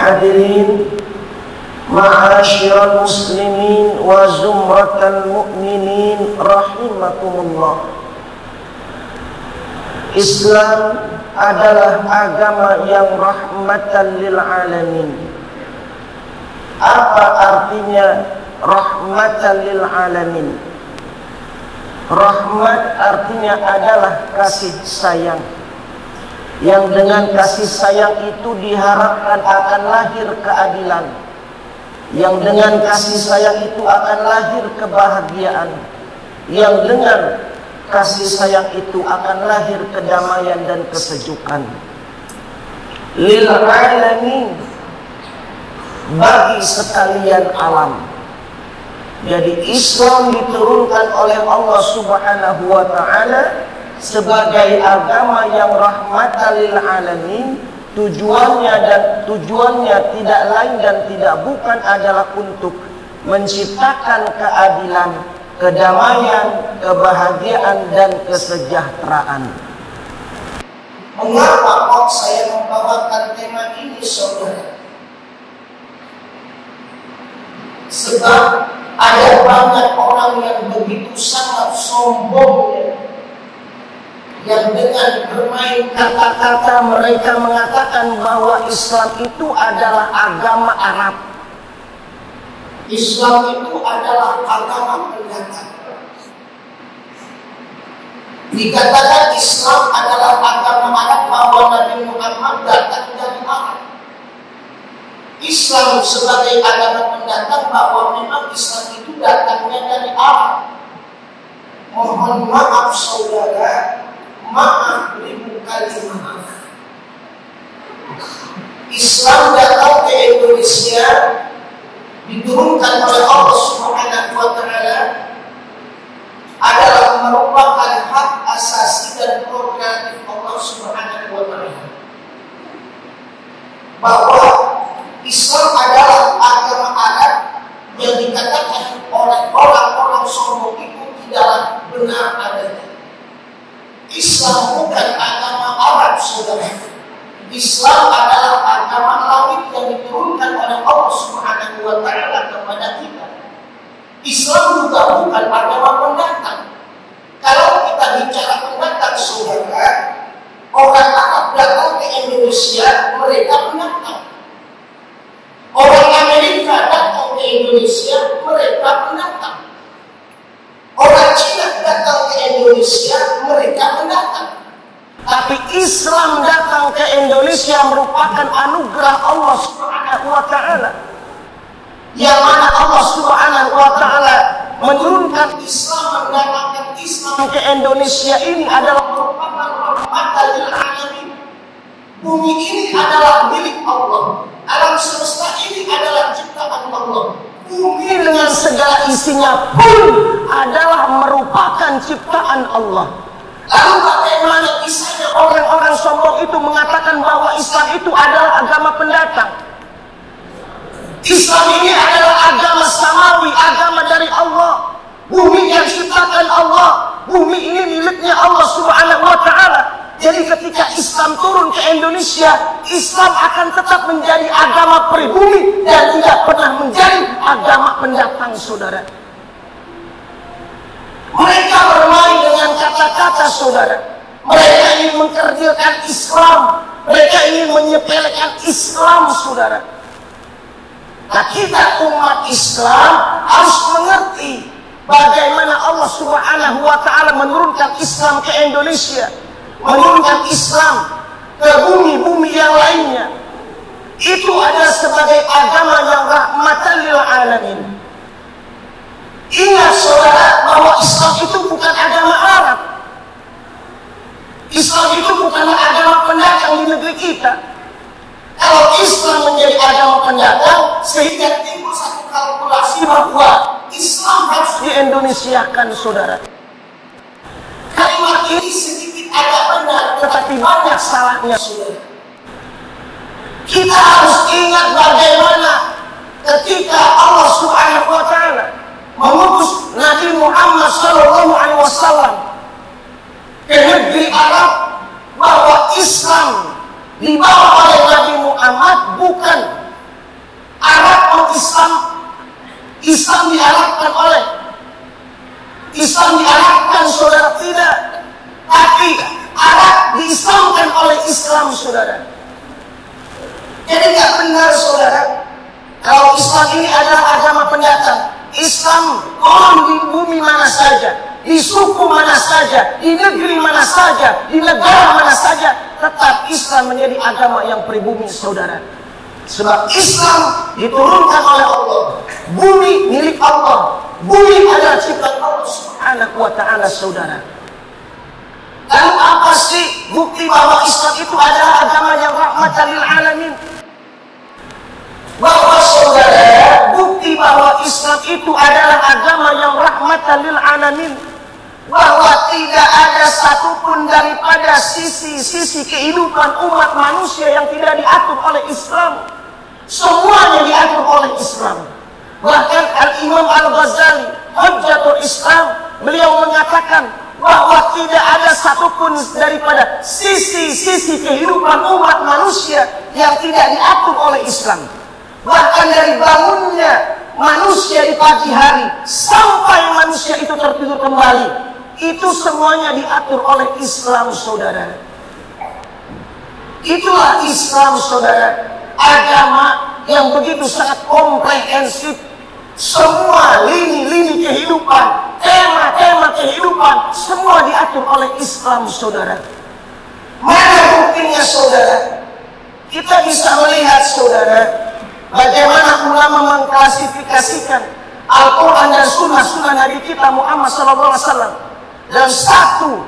Hadirin ma'asyiral muslimin wa zumratal mu'minin rahimakumullah. Islam adalah agama yang rahmatan lil alamin. Apa artinya rahmatan lil alamin? Rahmat artinya adalah kasih sayang, yang dengan kasih sayang itu diharapkan akan lahir keadilan, yang dengan kasih sayang itu akan lahir kebahagiaan, yang dengan kasih sayang itu akan lahir kedamaian dan kesejukan. Lil alamin, bagi sekalian alam. Jadi Islam diturunkan oleh Allah Subhanahu wa ta'ala sebagai agama yang rahmatan lil alamin. Tujuannya tidak lain dan tidak bukan adalah untuk menciptakan keadilan, kedamaian, kebahagiaan dan kesejahteraan. Mengapa kok saya membawakan tema ini, saudara? Sebab ada banyak orang yang begitu sangat sombong, yang dengan bermain kata-kata mereka mengatakan bahwa Islam itu adalah agama Arab. Islam itu adalah agama pendatang. Dikatakan Islam adalah agama Arab bahwa Nabi Muhammad datang dari Arab. Islam sebagai agama pendatang bahwa memang Islam itu datangnya dari Arab. Mohon maaf saudara, maaf ribu kali maaf. Islam datang ke Indonesia diturunkan oleh Allah Subhanahu wa ta'ala adalah merupakan hak asasi dan prerogatif Allah Subhanahu wa ta'ala, bahwa Islam adalah agama Arab yang dikatakan oleh orang-orang sombong itu tidaklah benar adanya. Islam bukan agama Arab, saudara. Islam adalah agama langit yang diturunkan oleh Allah Subhanahu wa ta'ala kepada kita. Islam juga bukan agama pendatang. Kalau kita bicara pendatang, saudara, orang Arab datang ke Indonesia, mereka pendatang. Orang Amerika datang ke Indonesia, mereka pendatang. Orang Cina datang ke Indonesia, mereka pendatang. Tapi Islam datang ke Indonesia merupakan anugerah Allah Subhanahu wa ta'ala, yang mana Allah Subhanahu wa ta'ala menurunkan Islam, mendatangkan Islam ke Indonesia ini adalah merupakan rahmatan lil alamin. Bumi ini adalah milik Allah. Alam semesta ini adalah ciptaan Allah. Bumi dengan segala isinya pun adalah merupakan ciptaan Allah. Lalu bagaimana bisanya orang-orang sombong itu mengatakan bahwa Islam itu adalah agama pendatang? Islam ini adalah agama samawi, agama dari Allah. Bumi yang ciptakan Allah, bumi ini miliknya Allah Subhanahu wa ta'ala. Jadi ketika Islam turun ke Indonesia, Islam akan tetap menjadi agama pribumi dan tidak pernah menjadi agama pendatang, saudara. Mereka bermain dengan kata-kata, saudara. Mereka ingin mengkerdilkan Islam. Mereka ingin menyepelekan Islam, saudara. Nah, kita umat Islam harus mengerti bagaimana Allah Subhanahu wa ta'ala menurunkan Islam ke Indonesia, menurunkan Islam ke bumi-bumi yang lainnya. Itu adalah sebagai agama yang rahmatan lil alamin. Ingat saudara, bahwa Islam itu bukan agama Arab. Islam itu bukanlah agama pendatang di negeri kita. Kalau Islam menjadi agama pendatang, sehingga timbul satu kalkulasi bahwa Islam harus di-Indonesiakan, saudara. Kalimat ini sedikit agak benar, tetapi banyak salahnya, saudara. Kita harus ingat bagaimana ketika Allah Subhanahu wa ta'ala mengutus Nabi Muhammad SAW ke negeri Arab, bahwa Islam dibawa oleh Nabi Muhammad bukan Islam. Islam diarahkan oleh Islam diarahkan saudara, tidak. Tapi arah diislamkan oleh Islam saudara. Jadi nggak benar saudara kalau Islam ini adalah agama pendatang. Islam di bumi mana saja, di suku mana saja, di negeri mana saja, di negara mana saja, tetap Islam menjadi agama yang pribumi saudara. Sebab Islam diturunkan oleh Allah. Bumi milik Allah. Bumi adalah ciptaan Allah Subhanahu wa ta'ala saudara. Lalu apa sih bukti bahwa Islam itu adalah agama yang rahmatan lil alamin? Bahwa saudara, bukti bahwa Islam itu adalah agama yang rahmatan lil alamin, bahwa tidak ada satupun daripada sisi-sisi kehidupan umat manusia yang tidak diatur oleh Islam. Semuanya diatur oleh Islam. Bahkan Al-Imam Al-Ghazali, Hujjatul Islam, beliau mengatakan bahwa tidak ada satupun daripada sisi-sisi kehidupan umat manusia yang tidak diatur oleh Islam. Bahkan dari bangunnya manusia di pagi hari sampai manusia itu tertidur kembali, itu semuanya diatur oleh Islam saudara. Itulah Islam saudara, agama yang begitu sangat komprehensif. Semua lini-lini kehidupan, tema-tema kehidupan, semua diatur oleh Islam saudara. Mana buktinya saudara? Kita bisa melihat saudara, bagaimana ulama mengklasifikasikan Al-Quran dan sunnah Nabi kita Muhammad SAW. Dan satu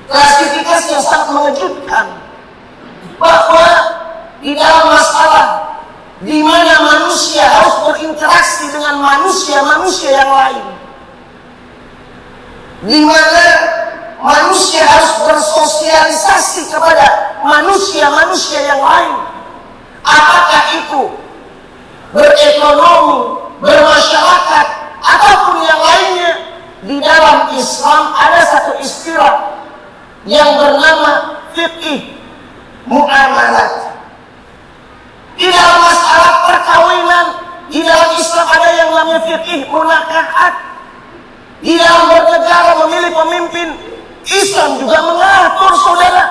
klasifikasi yang sangat mengejutkan, bahwa di dalam masalah di mana manusia harus berinteraksi dengan manusia-manusia yang lain, di mana manusia harus bersosialisasi kepada manusia-manusia yang lain, apakah itu berekonomi, bermasyarakat, ataupun yang lainnya. Di dalam Islam ada satu istilah yang bernama fiqih muamalat. Di dalam masalah perkawinan, di dalam Islam ada yang namanya fiqih munakahat. Di dalam bernegara memilih pemimpin, Islam juga mengatur saudara.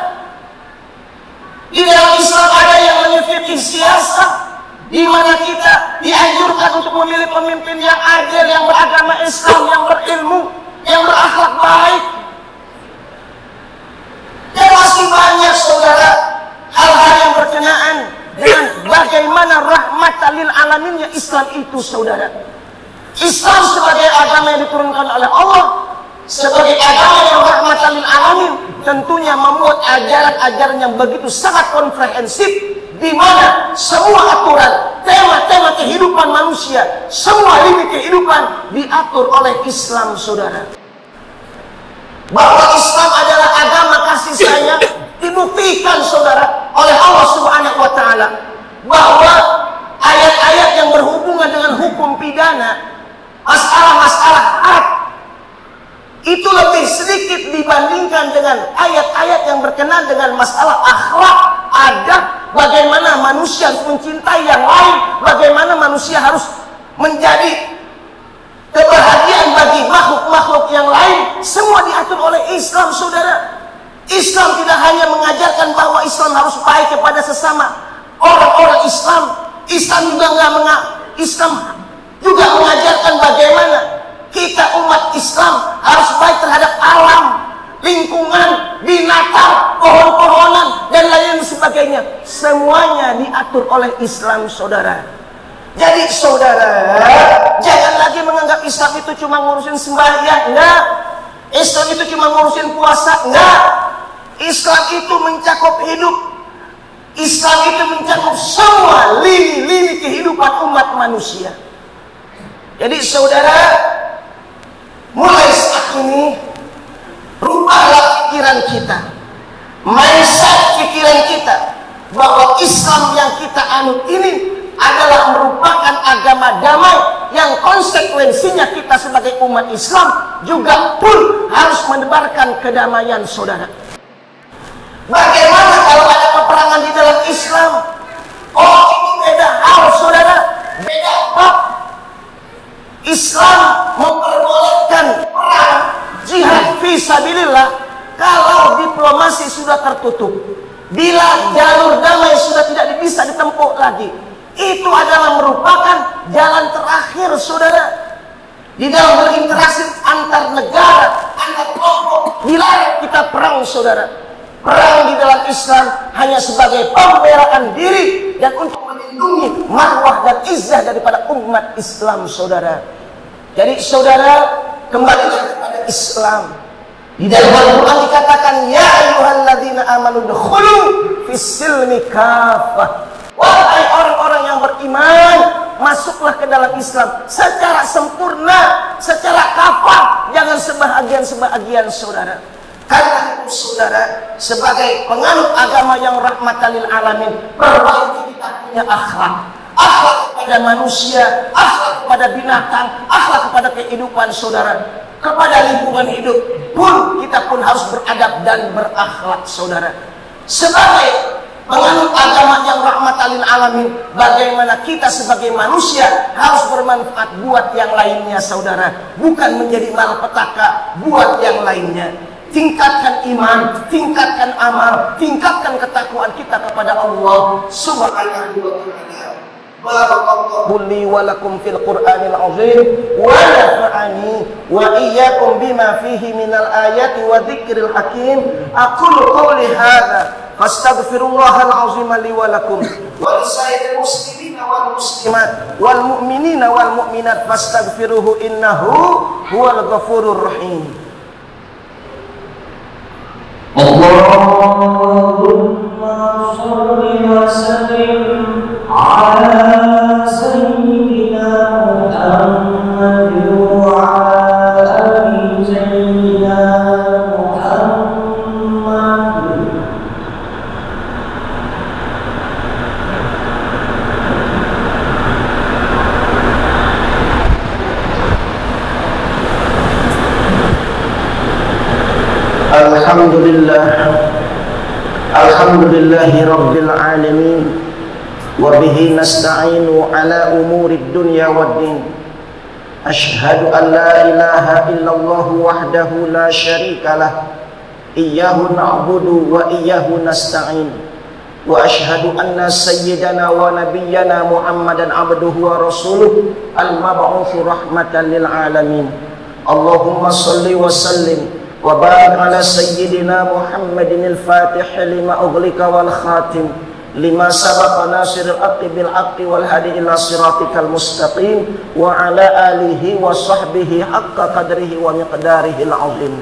Di dalam Islam ada yang namanya fiqih siasat, di mana kita dianjurkan untuk memilih pemimpin yang adil, yang beragama Islam, yang berilmu, yang berakhlak baik. Dan masih banyak saudara hal-hal yang berkenaan dengan bagaimana rahmatan lil alaminnya Islam itu saudara. Islam sebagai agama yang diturunkan oleh Allah, sebagai agama yang rahmatan lil alamin, tentunya membuat ajaran-ajaran yang begitu sangat komprehensif, di mana semua aturan, tema-tema kehidupan manusia, semua lini kehidupan diatur oleh Islam saudara. Bahwa Islam adalah agama kasih sayang dibuktikan saudara oleh Allah Subhanahu wa ta'ala, bahwa ayat-ayat yang berhubungan dengan hukum pidana, masalah-masalah hak, itu lebih sedikit dibandingkan dengan ayat-ayat yang berkenaan dengan masalah akhlak, adab, bagaimana manusia harus mencintai yang lain, bagaimana manusia harus menjadi kebahagiaan bagi makhluk-makhluk yang lain. Semua diatur oleh Islam saudara. Islam tidak hanya mengajarkan bahwa Islam harus baik kepada sesama orang-orang Islam. Islam juga mengajarkan bagaimana kita umat Islam harus baik terhadap alam, lingkungan, binatang, pohon-pohonan, dan lain sebagainya. Semuanya diatur oleh Islam saudara. Jadi saudara, jangan lagi menganggap Islam itu cuma ngurusin sembahyang. Enggak. Islam itu cuma ngurusin puasa. Enggak. Islam itu mencakup hidup. Islam itu mencakup semua lini-lini kehidupan umat manusia. Jadi saudara, mulai saat ini rubahlah pikiran kita, mindset pikiran kita, bahwa Islam yang kita anut ini adalah merupakan agama damai yang konsekuensinya kita sebagai umat Islam juga pun harus menebarkan kedamaian saudara. Bagaimana kalau ada peperangan di dalam Islam? Oh, itu beda hal saudara. beda bab. Islam memperbolehkan perang jihad fisabilillah kalau diplomasi sudah tertutup. Bila jalur damai sudah tidak bisa ditempuh lagi, itu adalah merupakan jalan terakhir, saudara, di dalam berinteraksi antar negara, antar kelompok. Dilarang kita perang, saudara. Perang di dalam Islam hanya sebagai pembelaan diri dan untuk melindungi marwah dan izzah daripada umat Islam, saudara. Jadi, saudara, kembali kepada Islam. Di dalam Al-Quran dikatakan, ya ayyuhalladzina amanu dukhulu fis-silmi kafah. Wahai orang-orang yang beriman, masuklah ke dalam Islam secara sempurna, secara kafah, jangan sebahagian-sebahagian, saudara. Karena itu, saudara, sebagai penganut agama yang rahmatan lil alamin, perbaiki kita punya akhlak. Akhlak kepada manusia, akhlak kepada binatang, akhlak kepada kehidupan, saudara. Kepada lingkungan hidup pun kita pun harus beradab dan berakhlak, saudara. Sebagai penganut agama yang rahmatan lil alamin, bagaimana kita sebagai manusia harus bermanfaat buat yang lainnya, saudara, bukan menjadi malapetaka buat yang lainnya. Tingkatkan iman, tingkatkan amal, tingkatkan ketakwaan kita kepada Allah Subhanahu wa ta'ala. Barakallahu li wa lakum fil Qur'anil azim wa nafa'ani wa iyyakum bima fihi minal ayati wa dzikril hakim. Aqulu qawli hadza fastaghfirullahal azim li wa lakum wa lisairil muslimina wal muslimat wal mu'minina wal mu'minat fastaghfiruhu innahu huwal ghafurur rahim. Allahumma shalli wa sallim ala sayyidina Muhammad wa ala ali sayyidina Muhammad. Alhamdulillahi rabbil alamin wa bihi nasta'inu ala umurid dunya waddin. Ashhadu an la ilaha illallah wahdahu la syarikalah, iyyahu na'budu wa iyyahu nasta'in. Wa ashhadu anna sayyidana wa nabiyyana Muhammadan abduhu wa rasuluh al-mab'utsu rahmatan lil alamin. Allahumma shalli wa sallim wa barik ala sayyidina Muhammadin al-fatih lima ughliqa wal khatim lima sabaqa nasiril haqqi bil haqqi wal hadi ila siratikal mustaqim wa ala alihi wa sahbihi haqqa qadrihi wa miqdarihi al-azim.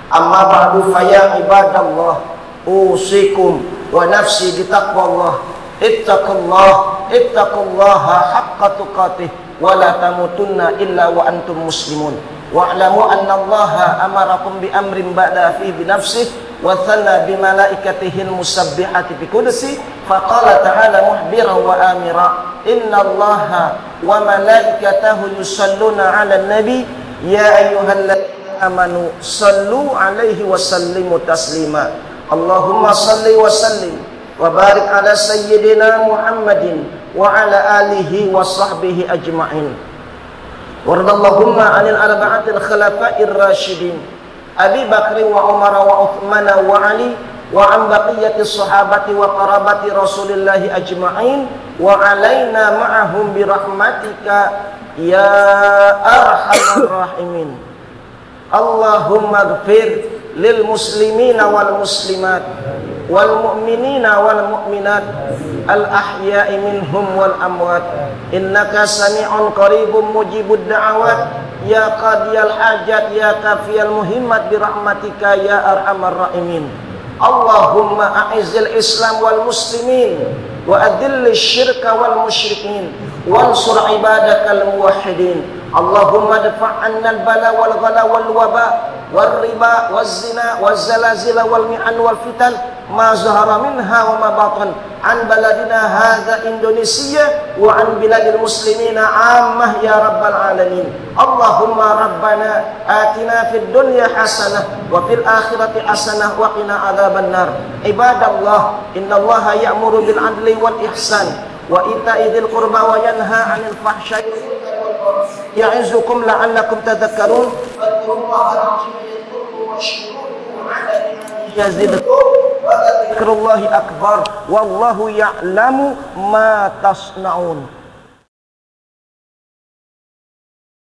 Amma ba'du, fa ya ibadallah, usikum wa nafsi bitaqwallah. Ittaqullaha haqqa tuqatih wa la tamutunna illa wa antum muslimun. Wa'lamu anna Allaha amarakum bi amrin ba'da fi bi nafsihi wa thanna bi malaikatihi al-musabbihati bi qudsi faqala ta'ala muhbiran wa amira inna Allaha wa malaikatahu yusalluna 'alan nabi ya ayyuhalladzina amanu sallu 'alaihi wa sallimu taslima. Allahumma salli wa sallim wa barik ala sayyidina Muhammadin wa ala alihi wa sahbihi ajma'in. Wardallahumma anil arba'atil khulafa'ir rasyidin Abi Bakri wa Umar wa Uthman wa Ali wa an baqiyatis sahabati wa qarabati Rasulillahi ajma'in wa alaina ma'ahum bi rahmatika ya arhamar rahimin. Allahumma ighfir lil muslimina wal muslimat wal mu'minina wal mu'minat al ahya'i minhum wal amwat innaka sami'un qaribun mujibud da'awat ya qadiyal hajat ya kafiyal muhimmat bi rahmatika ya arhamar rahimin. Allahumma a'izzil islam wal muslimin wa adillish syirka wal musyrikin wansur ibadakal muwahhidin. Allahumma dafa' 'anna al-bala wal ghala wal waba wal riba waz zina waz zalazil wal mi'an wal fitan ma zahara minha wa ma batan an baladina hadza Indonesia wa an biladil muslimina ammah ya rabbal alamin. Allahumma rabbana atina fid dunya hasanah wa fil akhirati hasanah wa qina adzaban nar. Ibadallah, innallaha ya'muru bil adli wal ihsan wa ita'i dzil qurba wa yanha 'anil fahsya'i ya'izukum la'allakum tadhakkarun yazidkum dzikrullahi akbar wallahu ya'lamu ma tasna'un.